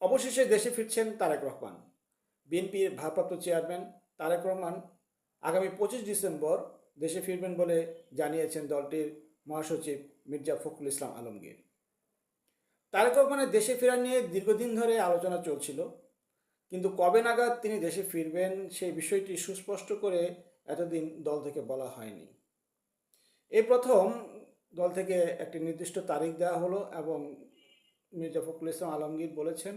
অবশেষে দেশে ফিরছেন তারেক রহমান। বিএনপির ভারপ্রাপ্ত চেয়ারম্যান তারেক রহমান আগামী 25 ডিসেম্বর দেশে ফিরবেন বলে জানিয়েছেন দলটির মহাসচিব মির্জা ফখরুল ইসলাম আলমগীর। তারেক রহমানের দেশে ফেরা নিয়ে দীর্ঘদিন ধরে আলোচনা চলছিল, কিন্তু কবে নাগাদ তিনি দেশে ফিরবেন সেই বিষয়টি সুস্পষ্ট করে এতদিন দল থেকে বলা হয়নি। এই প্রথম দল থেকে একটি নির্দিষ্ট তারিখ দেওয়া হলো এবং মির্জা ফখরুল ইসলাম আলমগীর বলেছেন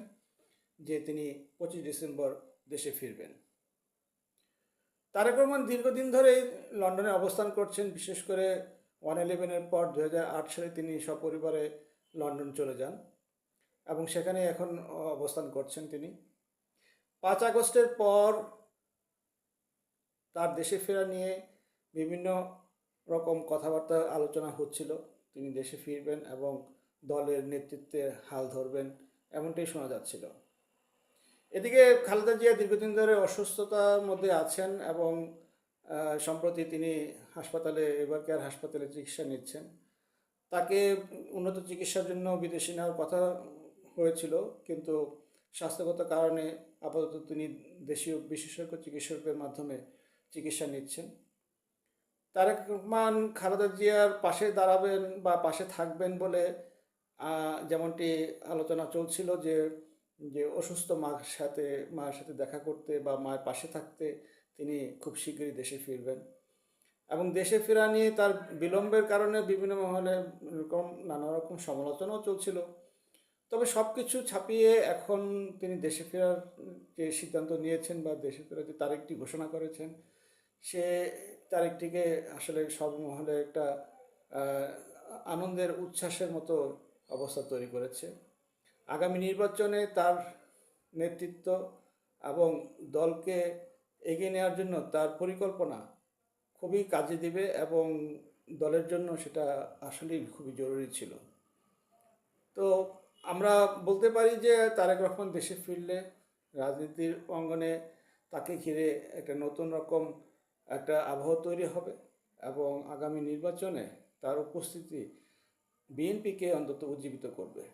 যে তিনি 25 ডিসেম্বর দেশে ফিরবেন। তারেক রহমান দীর্ঘদিন ধরে লন্ডনে অবস্থান করছেন। বিশেষ করে 1/11-এর পর 2008 সালে তিনি সপরিবারে লন্ডন চলে যান এবং সেখানে এখন অবস্থান করছেন তিনি। 5 আগস্টের পর তার দেশে ফেরা নিয়ে বিভিন্ন রকম কথাবার্তা আলোচনা হচ্ছিল। তিনি দেশে ফিরবেন এবং দলের নেতৃত্বে হাল ধরবেন, এমনটাই শোনা যাচ্ছিল। এদিকে খালেদা জিয়া দীর্ঘদিন ধরে অসুস্থতার মধ্যে আছেন এবং সম্প্রতি তিনি এভার কেয়ার হাসপাতালে চিকিৎসা নিচ্ছেন। তাকে উন্নত চিকিৎসার জন্য বিদেশে নেওয়ার কথা হয়েছিল, কিন্তু স্বাস্থ্যগত কারণে আপাতত তিনি দেশীয় বিশেষজ্ঞ চিকিৎসকের মাধ্যমে চিকিৎসা নিচ্ছেন। তারেক রহমান খালেদা জিয়ার পাশে দাঁড়াবেন বা পাশে থাকবেন বলে যেমনটি আলোচনা চলছিল যে যে অসুস্থ মায়ের সাথে দেখা করতে বা মায়ের পাশে থাকতে তিনি খুব শীঘ্রই দেশে ফিরবেন। এবং দেশে ফেরা নিয়ে তার বিলম্বের কারণে বিভিন্ন মহলে নানা রকম সমালোচনাও চলছিল। তবে সব কিছু ছাপিয়ে এখন তিনি দেশে ফেরার যে সিদ্ধান্ত নিয়েছেন বা দেশে ফেরার যে তারিখটি ঘোষণা করেছেন, সে তারিখটিকে আসলে সব মহলে একটা আনন্দের উচ্ছ্বাসের মতো অবস্থা তৈরি করেছে। আগামী নির্বাচনে তার নেতৃত্ব এবং দলকে এগিয়ে নেওয়ার জন্য তার পরিকল্পনা খুবই কাজে দিবে এবং দলের জন্য সেটা আসলেই খুবই জরুরি ছিল। তো আমরা বলতে পারি যে তারেক রহমান দেশে ফিরলে রাজনীতির অঙ্গনে তাকে ঘিরে একটা নতুন রকম একটা আবহাওয়া তৈরি হবে এবং আগামী নির্বাচনে তার উপস্থিতি বিএনপিকে অন্তত উজ্জীবিত করবে।